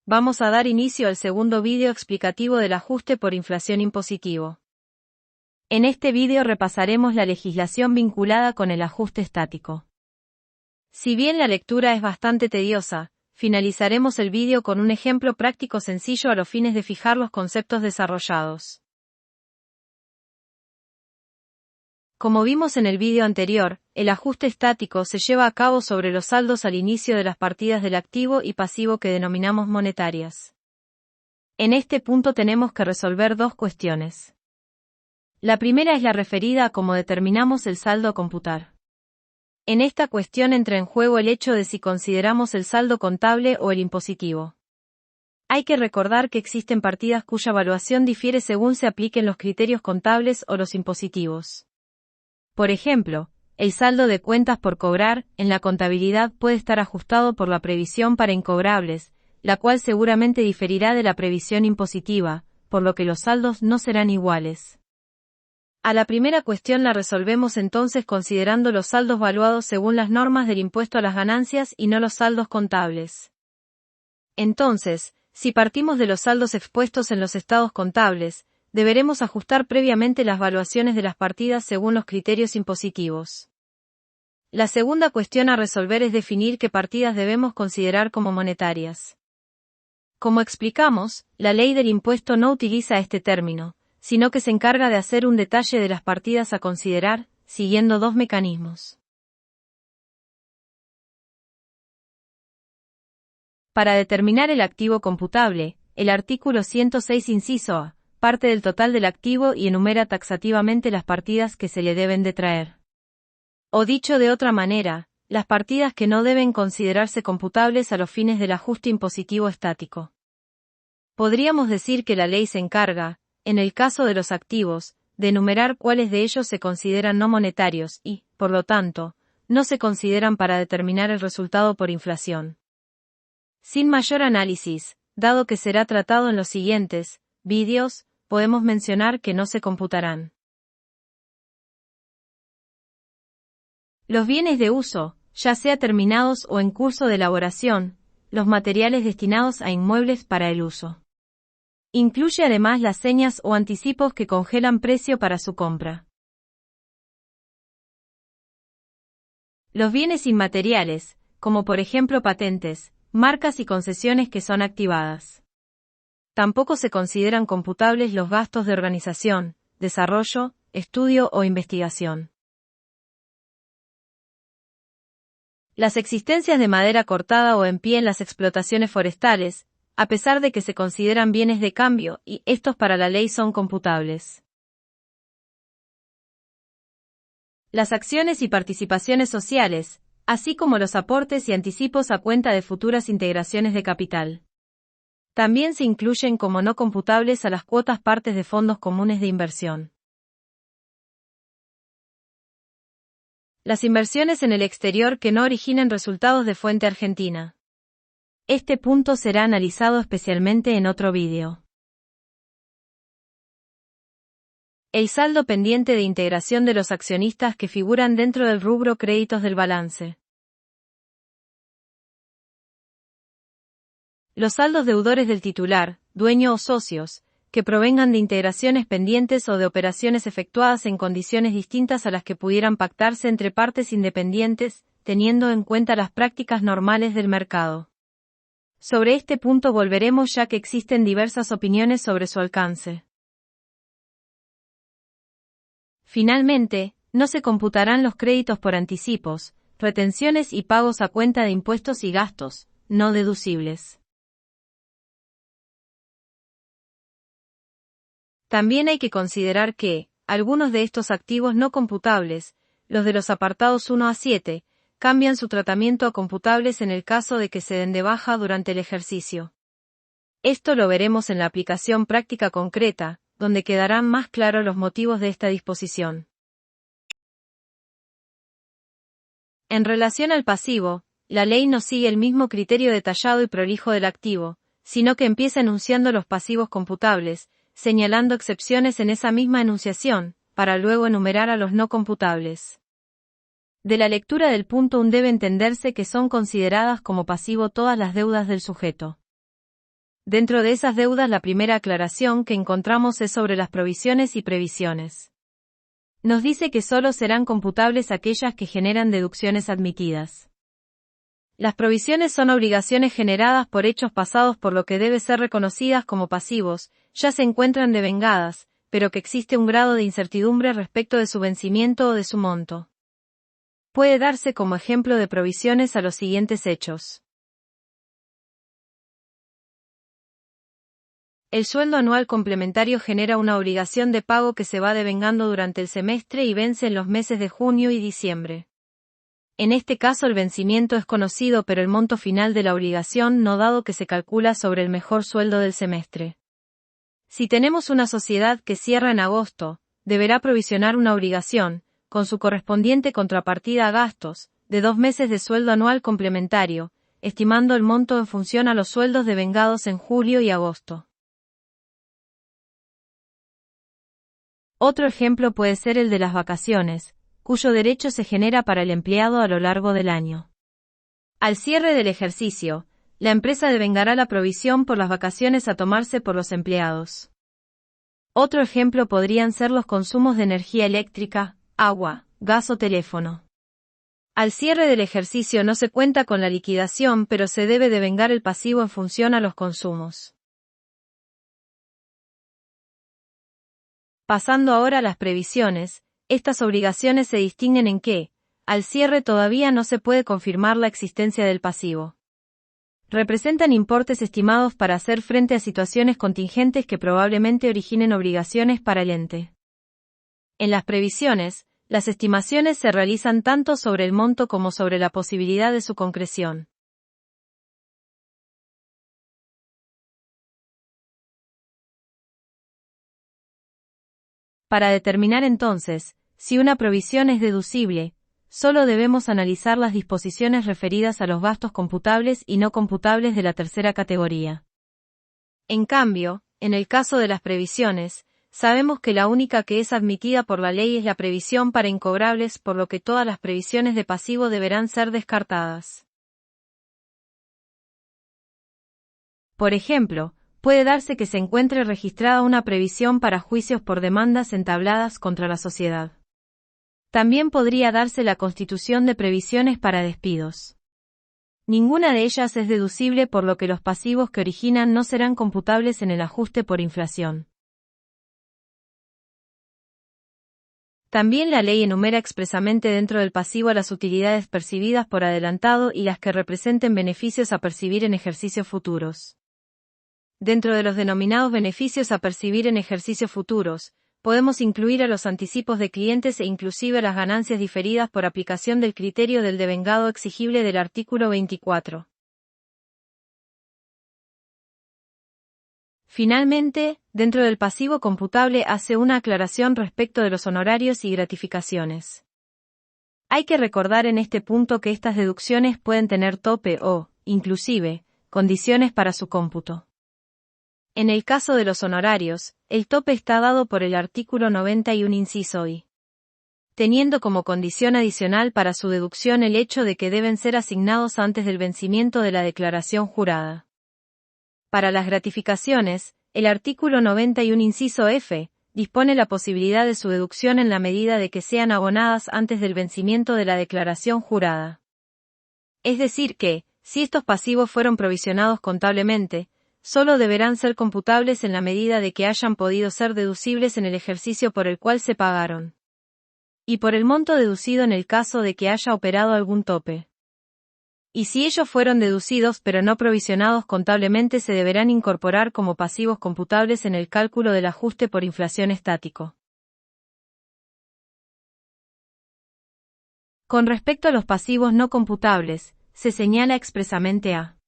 Vamos a dar inicio al segundo vídeo explicativo del ajuste por inflación impositivo. En este vídeo repasaremos la legislación vinculada con el ajuste estático. Si bien la lectura es bastante tediosa, finalizaremos el vídeo con un ejemplo práctico sencillo a los fines de fijar los conceptos desarrollados. Como vimos en el vídeo anterior, el ajuste estático se lleva a cabo sobre los saldos al inicio de las partidas del activo y pasivo que denominamos monetarias. En este punto tenemos que resolver dos cuestiones. La primera es la referida a cómo determinamos el saldo a computar. En esta cuestión entra en juego el hecho de si consideramos el saldo contable o el impositivo. Hay que recordar que existen partidas cuya evaluación difiere según se apliquen los criterios contables o los impositivos. Por ejemplo, el saldo de cuentas por cobrar, en la contabilidad puede estar ajustado por la previsión para incobrables, la cual seguramente diferirá de la previsión impositiva, por lo que los saldos no serán iguales. A la primera cuestión la resolvemos entonces considerando los saldos valuados según las normas del impuesto a las ganancias y no los saldos contables. Entonces, si partimos de los saldos expuestos en los estados contables, deberemos ajustar previamente las valuaciones de las partidas según los criterios impositivos. La segunda cuestión a resolver es definir qué partidas debemos considerar como monetarias. Como explicamos, la ley del impuesto no utiliza este término, sino que se encarga de hacer un detalle de las partidas a considerar, siguiendo dos mecanismos. Para determinar el activo computable, el artículo 106 inciso A, parte del total del activo y enumera taxativamente las partidas que se le deben detraer. O dicho de otra manera, las partidas que no deben considerarse computables a los fines del ajuste impositivo estático. Podríamos decir que la ley se encarga, en el caso de los activos, de enumerar cuáles de ellos se consideran no monetarios y, por lo tanto, no se consideran para determinar el resultado por inflación. Sin mayor análisis, dado que será tratado en los siguientes vídeos, podemos mencionar que no se computarán. Los bienes de uso, ya sea terminados o en curso de elaboración, los materiales destinados a inmuebles para el uso. Incluye además las señas o anticipos que congelan precio para su compra. Los bienes inmateriales, como por ejemplo patentes, marcas y concesiones que son activadas. Tampoco se consideran computables los gastos de organización, desarrollo, estudio o investigación. Las existencias de madera cortada o en pie en las explotaciones forestales, a pesar de que se consideran bienes de cambio y estos para la ley son computables. Las acciones y participaciones sociales, así como los aportes y anticipos a cuenta de futuras integraciones de capital. También se incluyen como no computables a las cuotas partes de fondos comunes de inversión. Las inversiones en el exterior que no originen resultados de fuente argentina. Este punto será analizado especialmente en otro vídeo. El saldo pendiente de integración de los accionistas que figuran dentro del rubro créditos del balance. Los saldos deudores del titular, dueño o socios, que provengan de integraciones pendientes o de operaciones efectuadas en condiciones distintas a las que pudieran pactarse entre partes independientes, teniendo en cuenta las prácticas normales del mercado. Sobre este punto volveremos ya que existen diversas opiniones sobre su alcance. Finalmente, no se computarán los créditos por anticipos, retenciones y pagos a cuenta de impuestos y gastos, no deducibles. También hay que considerar que, algunos de estos activos no computables, los de los apartados 1 a 7, cambian su tratamiento a computables en el caso de que se den de baja durante el ejercicio. Esto lo veremos en la aplicación práctica concreta, donde quedarán más claros los motivos de esta disposición. En relación al pasivo, la ley no sigue el mismo criterio detallado y prolijo del activo, sino que empieza enunciando los pasivos computables, señalando excepciones en esa misma enunciación, para luego enumerar a los no computables. De la lectura del punto 1 debe entenderse que son consideradas como pasivo todas las deudas del sujeto. Dentro de esas deudas, la primera aclaración que encontramos es sobre las provisiones y previsiones. Nos dice que solo serán computables aquellas que generan deducciones admitidas. Las provisiones son obligaciones generadas por hechos pasados, por lo que deben ser reconocidas como pasivos, ya se encuentran devengadas, pero que existe un grado de incertidumbre respecto de su vencimiento o de su monto. Puede darse como ejemplo de provisiones a los siguientes hechos. El sueldo anual complementario genera una obligación de pago que se va devengando durante el semestre y vence en los meses de junio y diciembre. En este caso el vencimiento es conocido, pero el monto final de la obligación no, dado que se calcula sobre el mejor sueldo del semestre. Si tenemos una sociedad que cierra en agosto, deberá provisionar una obligación, con su correspondiente contrapartida a gastos, de 2 meses de sueldo anual complementario, estimando el monto en función a los sueldos devengados en julio y agosto. Otro ejemplo puede ser el de las vacaciones, cuyo derecho se genera para el empleado a lo largo del año. Al cierre del ejercicio, la empresa devengará la provisión por las vacaciones a tomarse por los empleados. Otro ejemplo podrían ser los consumos de energía eléctrica, agua, gas o teléfono. Al cierre del ejercicio no se cuenta con la liquidación, pero se debe devengar el pasivo en función a los consumos. Pasando ahora a las previsiones, estas obligaciones se distinguen en que, al cierre todavía no se puede confirmar la existencia del pasivo. Representan importes estimados para hacer frente a situaciones contingentes que probablemente originen obligaciones para el ente. En las previsiones, las estimaciones se realizan tanto sobre el monto como sobre la posibilidad de su concreción. Para determinar entonces, si una provisión es deducible, solo debemos analizar las disposiciones referidas a los gastos computables y no computables de la tercera categoría. En cambio, en el caso de las previsiones, sabemos que la única que es admitida por la ley es la previsión para incobrables, por lo que todas las previsiones de pasivo deberán ser descartadas. Por ejemplo, puede darse que se encuentre registrada una previsión para juicios por demandas entabladas contra la sociedad. También podría darse la constitución de previsiones para despidos. Ninguna de ellas es deducible, por lo que los pasivos que originan no serán computables en el ajuste por inflación. También la ley enumera expresamente dentro del pasivo las utilidades percibidas por adelantado y las que representen beneficios a percibir en ejercicios futuros. Dentro de los denominados beneficios a percibir en ejercicios futuros, podemos incluir a los anticipos de clientes e inclusive a las ganancias diferidas por aplicación del criterio del devengado exigible del artículo 24. Finalmente, dentro del pasivo computable hace una aclaración respecto de los honorarios y gratificaciones. Hay que recordar en este punto que estas deducciones pueden tener tope o, inclusive, condiciones para su cómputo. En el caso de los honorarios, el tope está dado por el artículo 91 inciso I, teniendo como condición adicional para su deducción el hecho de que deben ser asignados antes del vencimiento de la declaración jurada. Para las gratificaciones, el artículo 91 inciso F, dispone la posibilidad de su deducción en la medida de que sean abonadas antes del vencimiento de la declaración jurada. Es decir que, si estos pasivos fueron provisionados contablemente, solo deberán ser computables en la medida de que hayan podido ser deducibles en el ejercicio por el cual se pagaron. Y por el monto deducido en el caso de que haya operado algún tope. Y si ellos fueron deducidos pero no provisionados contablemente, se deberán incorporar como pasivos computables en el cálculo del ajuste por inflación estático. Con respecto a los pasivos no computables, se señala expresamente a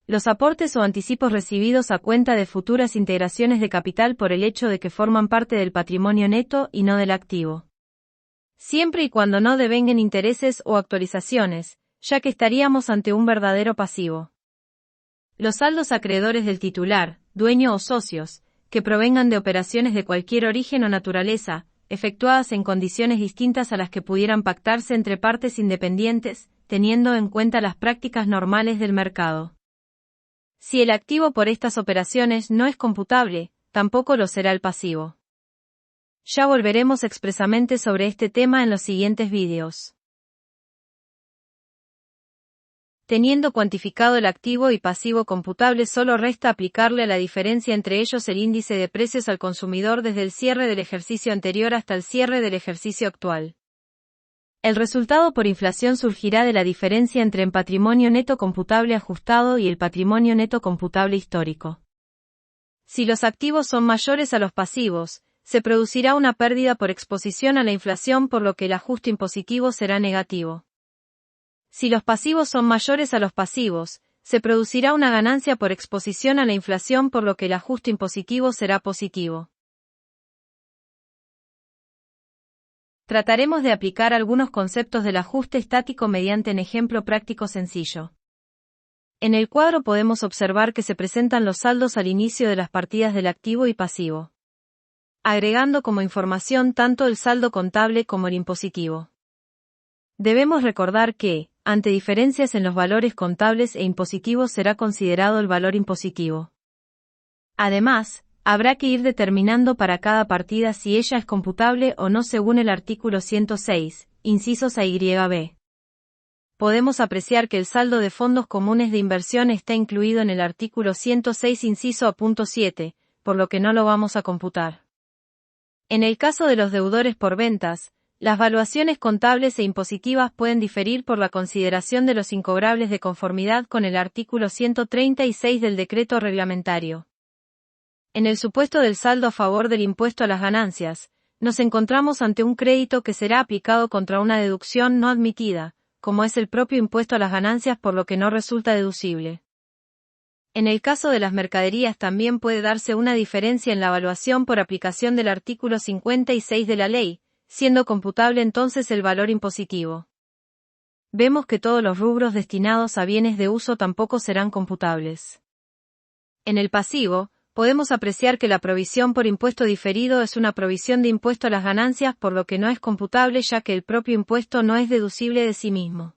los aportes o anticipos recibidos a cuenta de futuras integraciones de capital por el hecho de que forman parte del patrimonio neto y no del activo. Siempre y cuando no devenguen intereses o actualizaciones, ya que estaríamos ante un verdadero pasivo. Los saldos acreedores del titular, dueño o socios, que provengan de operaciones de cualquier origen o naturaleza, efectuadas en condiciones distintas a las que pudieran pactarse entre partes independientes, teniendo en cuenta las prácticas normales del mercado. Si el activo por estas operaciones no es computable, tampoco lo será el pasivo. Ya volveremos expresamente sobre este tema en los siguientes vídeos. Teniendo cuantificado el activo y pasivo computable, solo resta aplicarle a la diferencia entre ellos el índice de precios al consumidor desde el cierre del ejercicio anterior hasta el cierre del ejercicio actual. El resultado por inflación surgirá de la diferencia entre el patrimonio neto computable ajustado y el patrimonio neto computable histórico. Si los activos son mayores a los pasivos, se producirá una pérdida por exposición a la inflación, por lo que el ajuste impositivo será negativo. Si los pasivos son mayores a los pasivos, se producirá una ganancia por exposición a la inflación, por lo que el ajuste impositivo será positivo. Trataremos de aplicar algunos conceptos del ajuste estático mediante un ejemplo práctico sencillo. En el cuadro podemos observar que se presentan los saldos al inicio de las partidas del activo y pasivo, agregando como información tanto el saldo contable como el impositivo. Debemos recordar que, ante diferencias en los valores contables e impositivos, será considerado el valor impositivo. Además, habrá que ir determinando para cada partida si ella es computable o no según el artículo 106, incisos A y B. Podemos apreciar que el saldo de fondos comunes de inversión está incluido en el artículo 106 inciso A.7, por lo que no lo vamos a computar. En el caso de los deudores por ventas, las valuaciones contables e impositivas pueden diferir por la consideración de los incobrables de conformidad con el artículo 136 del decreto reglamentario. En el supuesto del saldo a favor del impuesto a las ganancias, nos encontramos ante un crédito que será aplicado contra una deducción no admitida, como es el propio impuesto a las ganancias, por lo que no resulta deducible. En el caso de las mercaderías también puede darse una diferencia en la evaluación por aplicación del artículo 56 de la ley, siendo computable entonces el valor impositivo. Vemos que todos los rubros destinados a bienes de uso tampoco serán computables. En el pasivo, podemos apreciar que la provisión por impuesto diferido es una provisión de impuesto a las ganancias, por lo que no es computable ya que el propio impuesto no es deducible de sí mismo.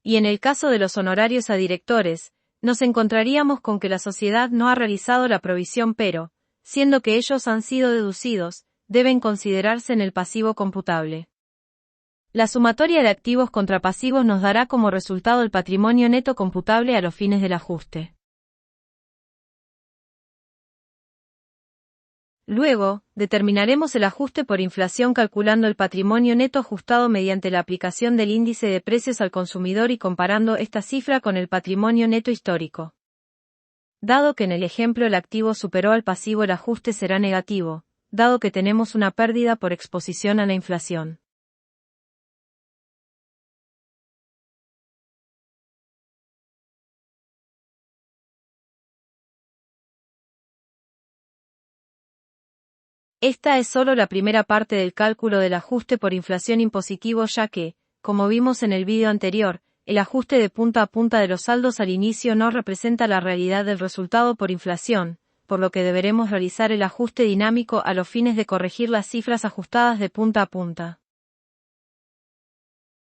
Y en el caso de los honorarios a directores, nos encontraríamos con que la sociedad no ha realizado la provisión, pero, siendo que ellos han sido deducidos, deben considerarse en el pasivo computable. La sumatoria de activos contra pasivos nos dará como resultado el patrimonio neto computable a los fines del ajuste. Luego, determinaremos el ajuste por inflación calculando el patrimonio neto ajustado mediante la aplicación del índice de precios al consumidor y comparando esta cifra con el patrimonio neto histórico. Dado que en el ejemplo el activo superó al pasivo, el ajuste será negativo, dado que tenemos una pérdida por exposición a la inflación. Esta es solo la primera parte del cálculo del ajuste por inflación impositivo, ya que, como vimos en el vídeo anterior, el ajuste de punta a punta de los saldos al inicio no representa la realidad del resultado por inflación, por lo que deberemos realizar el ajuste dinámico a los fines de corregir las cifras ajustadas de punta a punta.